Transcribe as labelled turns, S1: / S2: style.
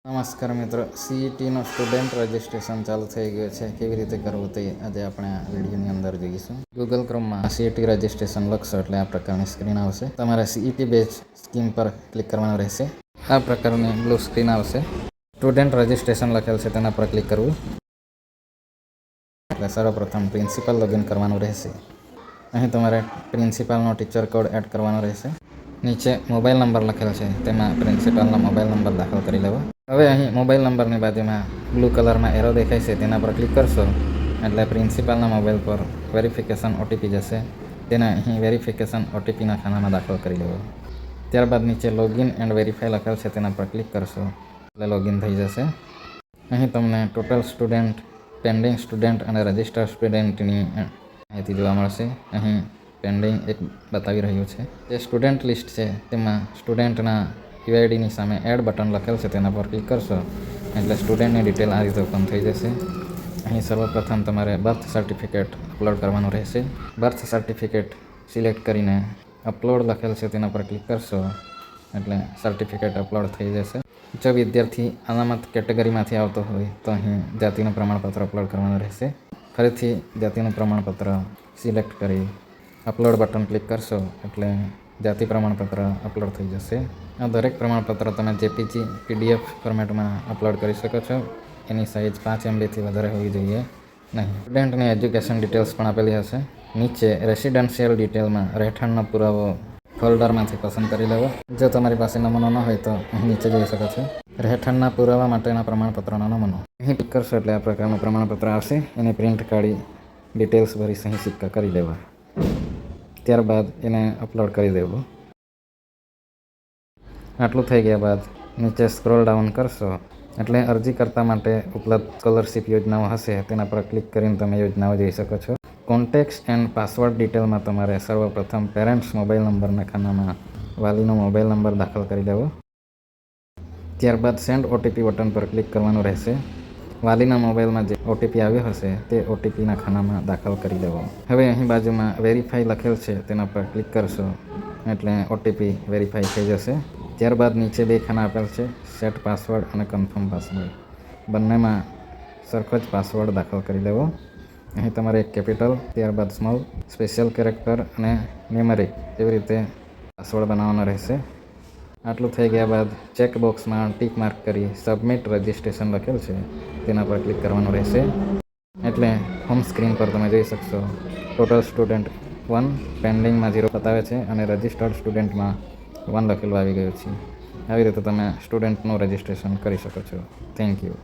S1: નમસ્કાર મિત્રો, સીઈટીનો student registration ચાલુ થઈ ગયું છે. કેવી રીતે કરવું તે આજે આપણે આ વિડીયોની અંદર જોઈશું. ગૂગલ ક્રોમમાં સીઈટી રજિસ્ટ્રેશન લખશો એટલે આ પ્રકારની સ્ક્રીન આવશે. તમારે સીઈટી બેચ સ્કીમ પર ક્લિક કરવાનું રહેશે. આ પ્રકારની બ્લુ સ્ક્રીન આવશે. સ્ટુડન્ટ રજિસ્ટ્રેશન લખેલ છે તેના પર ક્લિક કરવું. એટલે સર્વપ્રથમ પ્રિન્સિપલ લોગિન કરવાનું રહેશે. અહીં તમારે પ્રિન્સિપાલનો ટીચર કોડ એડ કરવાનો રહેશે. નીચે મોબાઈલ નંબર લખેલો છે તેમાં પ્રિન્સિપાલનો મોબાઈલ નંબર દાખલ કરી લેવો. હવે અહીં મોબાઈલ નંબરની બાજુમાં બ્લુ કલરમાં એરો દેખાય છે તેના પર ક્લિક કરશો એટલે પ્રિન્સિપાલના મોબાઈલ પર વેરિફિકેશન ઓટીપી જશે. તેને અહીં વેરિફિકેશન ઓટીપીના ખાનામાં દાખલ કરી લેવો. ત્યારબાદ નીચે લોગિન એન્ડ વેરીફાઈ લખેલ છે તેના પર ક્લિક કરશો એટલે લોગિન થઈ જશે. અહીં તમને ટોટલ સ્ટુડન્ટ, પેન્ડિંગ સ્ટુડન્ટ અને રજિસ્ટર્ડ સ્ટુડન્ટની માહિતી જોવા મળશે. અહીં પેન્ડિંગ એક બતાવી રહ્યું છે. જે સ્ટુડન્ટ લિસ્ટ છે તેમાં સ્ટુડન્ટના યુઆઈડીની સામે એડ બટન લખેલ છે તેના પર ક્લિક કરશો એટલે સ્ટુડન્ટની ડિટેલ આ રીતે ઓપન થઈ જશે. અહીં સર્વપ્રથમ તમારે બર્થ સર્ટિફિકેટ અપલોડ કરવાનું રહેશે. બર્થ સર્ટિફિકેટ સિલેક્ટ કરીને અપલોડ લખેલ છે તેના પર ક્લિક કરશો એટલે સર્ટિફિકેટ અપલોડ થઈ જશે. જો વિદ્યાર્થી અનામત કેટેગરીમાંથી આવતો હોય તો અહીં જાતિનું પ્રમાણપત્ર અપલોડ કરવાનું રહેશે. ફરીથી જાતિનું પ્રમાણપત્ર સિલેક્ટ કરી અપલોડ બટન ક્લિક કરશો એટલે જાતિ પ્રમાણપત્ર અપલોડ થઈ જશે. આ દરેક પ્રમાણપત્ર તમે જેપીજી પીડીએફ ફોર્મેટમાં અપલોડ કરી શકો છો. એની સાઇઝ 5 MBથી વધારે હોવી જોઈએ નહીં. સ્ટુડન્ટની એજ્યુકેશન ડિટેલ્સ પણ આપેલી હશે. નીચે રેસિડેન્શિયલ ડિટેલમાં રહેઠાણનો પુરાવો ફોલ્ડરમાંથી પસંદ કરી લેવો. જો તમારી પાસે નમૂનો ન હોય તો અહીં નીચે જોઈ શકો છો. રહેઠાણના પુરાવા માટેના પ્રમાણપત્રનો નમૂનો અહીં ક્લિક કરશો એટલે આ પ્રકારનું પ્રમાણપત્ર આવશે. એની પ્રિન્ટ કાઢી ડિટેલ્સ ભરી સહી સિક્કા કરી લેવા. ત્યારબાદ એને અપલોડ કરી દેવું. આટલું થઈ ગયા બાદ નીચે સ્ક્રોલ ડાઉન કરશો એટલે અરજીકર્તા માટે ઉપલબ્ધ સ્કોલરશિપ યોજનાઓ હશે તેના પર ક્લિક કરીને તમે યોજનાઓ જોઈ શકો છો. કોન્ટેક્ટ્સ એન્ડ પાસવર્ડ ડિટેલમાં તમારે સર્વપ્રથમ પેરેન્ટ્સ મોબાઈલ નંબરના ખાનામાં વાલીનો મોબાઈલ નંબર દાખલ કરી લેવો. ત્યારબાદ સેન્ડ ઓટીપી બટન પર ક્લિક કરવાનું રહેશે. વાલીના મોબાઈલમાં જે ઓટીપી આવ્યો હશે તે ઓટીપીના ખાનામાં દાખલ કરી લેવો. હવે અહીં બાજુમાં વેરીફાઈ લખેલ છે તેના પર ક્લિક કરશો એટલે ઓટીપી વેરીફાઈ થઈ જશે. ત્યારબાદ નીચે બે ખાના આપેલ છે, સેટ પાસવર્ડ અને કન્ફર્મ પાસવર્ડ. બંનેમાં સરખો જ પાસવર્ડ દાખલ કરી લેવો. અહીં તમારે એક કેપિટલ, ત્યારબાદ સ્મોલ, સ્પેશિયલ કેરેક્ટર અને ન્યુમેરિક એવી રીતે પાસવર્ડ બનાવવાનો રહેશે. આટલું થઈ ગયા બાદ ચેકબોક્સમાં ટીક માર્ક કરી સબમિટ રજિસ્ટ્રેશન લખેલ છે તેના પર ક્લિક કરવાનું રહેશે. એટલે હોમ સ્ક્રીન પર તમે જોઈ શકશો ટોટલ સ્ટુડન્ટ 1, પેન્ડિંગમાં 0 બતાવે છે અને રજિસ્ટર્ડ સ્ટુડન્ટમાં 1 લખેલું આવી ગયું છે. આવી રીતે તમે સ્ટુડન્ટનું રજિસ્ટ્રેશન કરી શકો છો. Thank you.